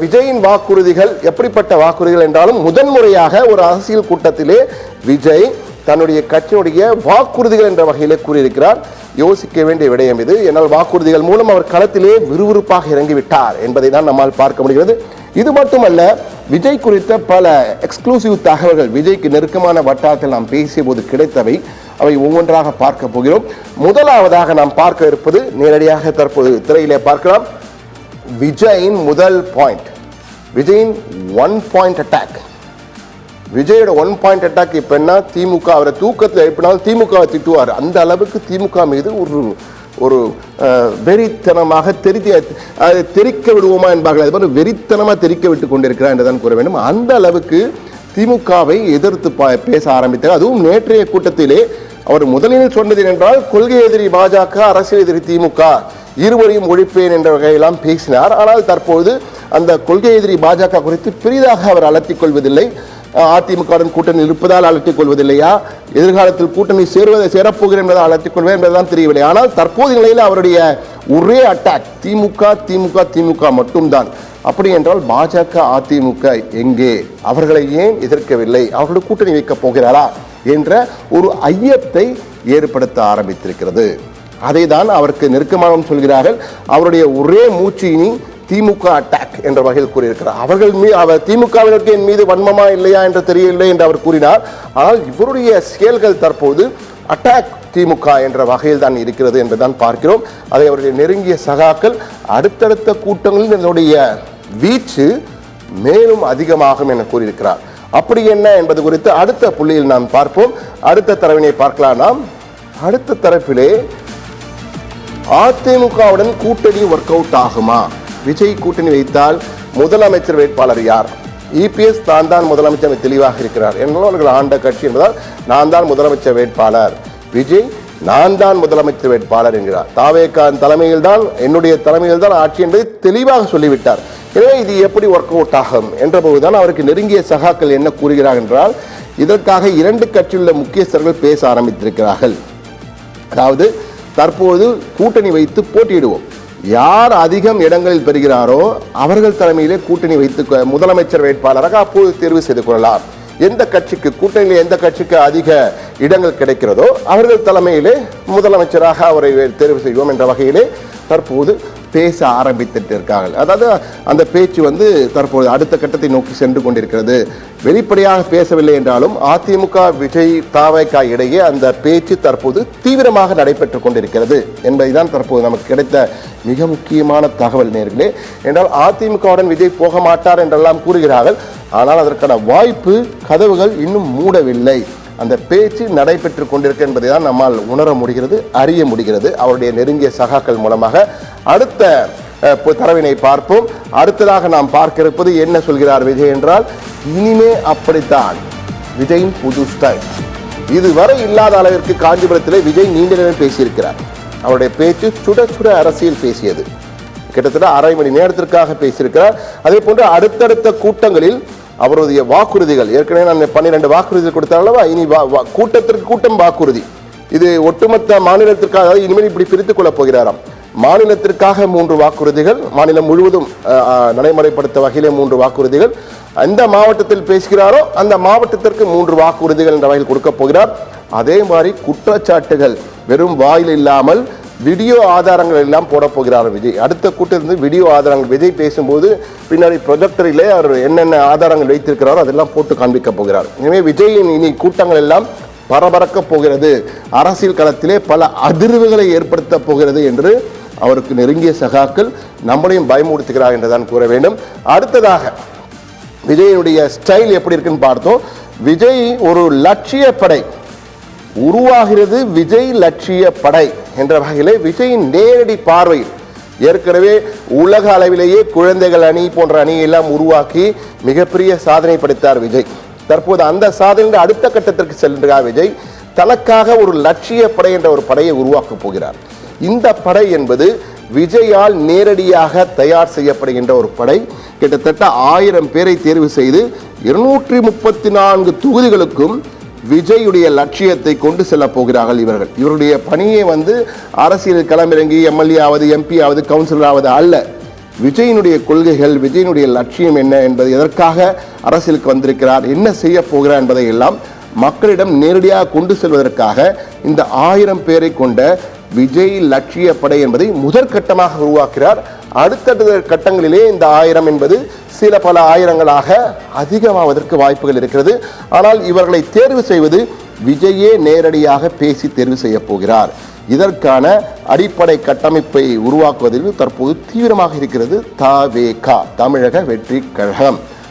விஜயின் வாக்குறுதிகள் எப்படிப்பட்ட வாக்குறுதிகள் என்றாலும் முதன்முறையாக ஒரு அரசியல் கூட்டத்திலே விஜய் தன்னுடைய கட்சியினுடைய வாக்குறுதிகள் என்ற வகையிலே கூறியிருக்கிறார். யோசிக்க வேண்டிய விடயம் இது. என்னால் வாக்குறுதிகள் மூலம் அவர் களத்திலே விறுவிறுப்பாக இறங்கிவிட்டார் என்பதை தான் நம்மால் பார்க்க முடிகிறது. இது மட்டுமல்ல, விஜய் குறித்த பல எக்ஸ்க்ளூசிவ் தகவல்கள் விஜய்க்கு நெருக்கமான வட்டாரத்தில் நாம் பேசிய போது கிடைத்தவை. அவை ஒவ்வொன்றாக பார்க்க போகிறோம். முதலாவதாக நாம் பார்க்க இருப்பது, நேரடியாக தற்போது திரையிலே பார்க்கலாம், விஜயின் முதல் பாயிண்ட், விஜயின் 1 பாயிண்ட் அட்டாக். விஜயோட 1 பாயிண்ட் அட்டாக் இப்போ என்ன, திமுக அவரை தூக்கத்தில் எழுப்பினாலும் திமுகவை திட்டுவார். அந்த அளவுக்கு திமுக மீது ஒரு வெறித்தனமாக தெரிக்க விடுவோமா என்பார்கள், அது மாதிரி வெறித்தனமாக தெரிக்க விட்டு கொண்டிருக்கிறார் என்றுதான் கூற வேண்டும். அந்த அளவுக்கு திமுகவை எதிர்த்து பேச ஆரம்பித்தார். அதுவும் நேற்றைய கூட்டத்திலே அவர் முதலில் சொன்னது என்றால், கொள்கை எதிரி பாஜக, அரசியல் எதிரி திமுக, இருவரையும் ஒழிப்பேன் என்ற வகையெல்லாம் பேசினார். ஆனால் தற்போது அந்த கொள்கை எதிரி பாஜக குறித்து பெரிதாக அவர் அலட்டிக் கொள்வதில்லை. அதிமுகவுடன் கூட்டணி இருப்பதால் அலட்டிக் கொள்வதில்லையா, எதிர்காலத்தில் கூட்டணி சேரப்போகிறேன் என்பதால் அலட்டிக் கொள்வேன் என்பதுதான் தெரியவில்லை. ஆனால் தற்போது நிலையில் அவருடைய ஒரே அட்டாக் திமுக திமுக திமுக மட்டும்தான். அப்படி என்றால் பாஜக அதிமுக எங்கே, அவர்களை ஏன் எதிர்க்கவில்லை, அவர்களுடைய கூட்டணி வைக்கப் போகிறாரா என்ற ஒரு ஐயத்தை ஏற்படுத்த ஆரம்பித்திருக்கிறது. அதை தான் அவருக்கு நெருக்கமாக சொல்கிறார்கள். அவருடைய ஒரே மூச்சு இனி திமுக அட்டாக் என்ற வகையில் கூறியிருக்கிறார். அவர் திமுகவினருக்கு என் மீது வன்மமா இல்லையா என்று தெரியவில்லை என்று அவர் கூறினார். ஆனால் இவருடைய செயல்கள் தற்போது அட்டாக் திமுக என்ற வகையில் தான் இருக்கிறது என்றுதான் பார்க்கிறோம். அதை அவருடைய நெருங்கிய சகாக்கள் அடுத்தடுத்த கூட்டங்களில் இதனுடைய வீச்சு மேலும் அதிகமாகும் என கூறியிருக்கிறார். அப்படி என்ன என்பது குறித்து அடுத்த புள்ளியில் நாம் பார்ப்போம். அடுத்த தரவினை பார்க்கலாம். நாம் அடுத்த தரப்பிலே அதிமுகவுடன் கூட்டணி ஒர்க் அவுட் ஆகுமா, விஜய் கூட்டணி வைத்தால் முதலமைச்சர் வேட்பாளர் யார், இபிஎஸ் தான் தான் முதலமைச்சர் தெளிவாக இருக்கிறார், அவர்கள் ஆண்ட கட்சி என்பதால் நான் தான் முதலமைச்சர் வேட்பாளர், விஜய் நான் தான் முதலமைச்சர் வேட்பாளர் என்கிறார். தாவேகான் தலைமையில் தான், என்னுடைய தலைமையில் தான் ஆட்சி என்பதை தெளிவாக சொல்லிவிட்டார். எனவே இது எப்படி ஒர்க் அவுட் ஆகும் என்ற போதுதான் அவருக்கு நெருங்கிய சகாக்கள் என்ன கூறுகிறார் என்றால், இதற்காக 2 கட்சியுள்ள முக்கியஸ்தர்கள் பேச ஆரம்பித்திருக்கிறார்கள். அதாவது தற்போது கூட்டணி வைத்து போட்டியிடுவோம், யார் அதிகம் இடங்களில் பெறுகிறாரோ அவர்கள் தலைமையிலே கூட்டணி வைத்து முதலமைச்சர் வேட்பாளராக அப்போது தேர்வு செய்து கொள்ளலாம். எந்த கட்சிக்கு கூட்டணியில் எந்த கட்சிக்கு அதிக இடங்கள் கிடைக்கிறதோ அவர்கள் தலைமையிலே முதலமைச்சராக அவரை தேர்வு செய்வோம் என்ற வகையிலே தற்போது பேச ஆரம்பித்துட்டு இருக்காங்க. அதாவது அந்த பேச்சு தற்போது அடுத்த கட்டத்தை நோக்கி சென்று கொண்டிருக்கிறது. வெளிப்படையாக பேசவில்லை என்றாலும் அதிமுக விஜய் தாவேகா இடையே அந்த பேச்சு தற்போது தீவிரமாக நடைபெற்றுக் கொண்டிருக்கிறது என்பதுதான் தற்போது நமக்கு கிடைத்த மிக முக்கியமான தகவல் நேர்களே. என்றால் அதிமுகவுடன் விஜய் போக மாட்டார் என்றெல்லாம் கூறுகிறார்கள். ஆனால் அதற்கான வாய்ப்பு கதவுகள் இன்னும் மூடவில்லை. அந்த பேச்சு நடைபெற்று கொண்டிருக்க என்பதை தான் நம்மால் உணர முடிகிறது, அறிய முடிகிறது அவருடைய நெருங்கிய சகாக்கள் மூலமாக. அடுத்த தரவினை பார்ப்போம். அடுத்ததாக நாம் பார்க்க இருப்பது என்ன சொல்கிறார் விஜய் என்றால், இனிமே அப்படித்தான் விஜயின் புது ஸ்டைல். இதுவரை இல்லாத அளவிற்கு காஞ்சிபுரத்திலே விஜய் நீண்ட நேரம் பேசியிருக்கிறார். அவருடைய பேச்சு சுட சுட அரசியல் பேசியது. கிட்டத்தட்ட அரை மணி நேரத்திற்காக பேசியிருக்கிறார். அதே போன்று அடுத்தடுத்த கூட்டங்களில் அவருடைய வாக்குறுதிகள், ஏற்கனவே நான் 12 வாக்குறுதிகள் கொடுத்தாலும் இனி கூட்டத்திற்கு கூட்டம் வாக்குறுதி, இது ஒட்டுமொத்த மாநிலத்திற்காக இனிமேல் இப்படி பிரித்துக் கொள்ளப் போகிறாராம். மாநிலத்திற்காக 3 வாக்குறுதிகள், மாநிலம் முழுவதும் நடைமுறைப்படுத்த வகையிலே 3 வாக்குறுதிகள், எந்த மாவட்டத்தில் பேசுகிறாரோ அந்த மாவட்டத்திற்கு 3 வாக்குறுதிகள் என்ற வகையில் கொடுக்க போகிறார். அதே மாதிரி குற்றச்சாட்டுகள் வெறும் வாயில் இல்லாமல் வீடியோ ஆதாரங்கள் எல்லாம் போட போகிறார் விஜய். அடுத்த கூட்டத்திலிருந்து வீடியோ ஆதாரங்கள் விஜய் பேசும்போது பின்னாடி ப்ரொஜெக்டரிலே அவர் என்னென்ன ஆதாரங்கள் வைத்திருக்கிறாரோ அதெல்லாம் போட்டு காண்பிக்க போகிறார். எனவே விஜயின் இனி கூட்டங்கள் எல்லாம் பரபரக்க போகிறது, அரசியல் களத்திலே பல அதிர்வுகளை ஏற்படுத்த போகிறது என்று அவருக்கு நெருங்கிய சகாக்கள் நம்மளையும் பயமுறுத்துகிறார் என்றுதான் கூற வேண்டும். அடுத்ததாக விஜயனுடைய ஸ்டைல் எப்படி இருக்குன்னு பார்த்தோம். விஜய் ஒரு லட்சிய படை உருவாகிறது, விஜய் லட்சிய படை என்ற வகையிலே விஜயின் நேரடி பார்வையில் ஏற்கனவே உலக அளவிலேயே குழந்தைகள் அணி போன்ற அணியெல்லாம் உருவாக்கி மிகப்பெரிய சாதனை படைத்தார் விஜய். தற்போது அந்த சாதனை அடுத்த கட்டத்திற்கு செல்கிறார் விஜய். தனக்காக ஒரு லட்சிய படை என்ற ஒரு படையை உருவாக்கப் போகிறார். இந்த படை என்பது விஜயால் நேரடியாக தயார் செய்யப்படுகின்ற ஒரு படை. கிட்டத்தட்ட 1000 பேரை தேர்வு செய்து 234 தொகுதிகளுக்கும் விஜயுடைய லட்சியத்தை கொண்டு செல்ல போகிறார்கள் இவர்கள். இவருடைய பணியை அரசியல் களமிறங்கி எம்எல்ஏ ஆவது, எம்பி ஆவது, கவுன்சிலர் ஆவது அல்ல. விஜயினுடைய கொள்கைகள், விஜயினுடைய லட்சியம் என்ன என்பது, எதற்காக அரசியலுக்கு வந்திருக்கிறார், என்ன செய்ய போகிறார் என்பதை எல்லாம் மக்களிடம் நேரடியாக கொண்டு செல்வதற்காக இந்த 1000 பேரை கொண்ட விஜய் லட்சிய படை என்பதை முதற்கட்டமாக உருவாக்குகிறார். அடுத்தடுத்த கட்டங்களிலே இந்த 1000 என்பது சில பல ஆயிரங்களாக அதிகமாவதற்கு வாய்ப்புகள் இருக்கிறது. ஆனால் இவர்களை தேர்வு செய்வது விஜயே நேரடியாக பேசி தேர்வு செய்ய போகிறார். இதற்கான அடிப்படை கட்டமைப்பை உருவாக்குவதில் தற்போது தீவிரமாக இருக்கிறது தவேக, தமிழக வெற்றி கழகம்.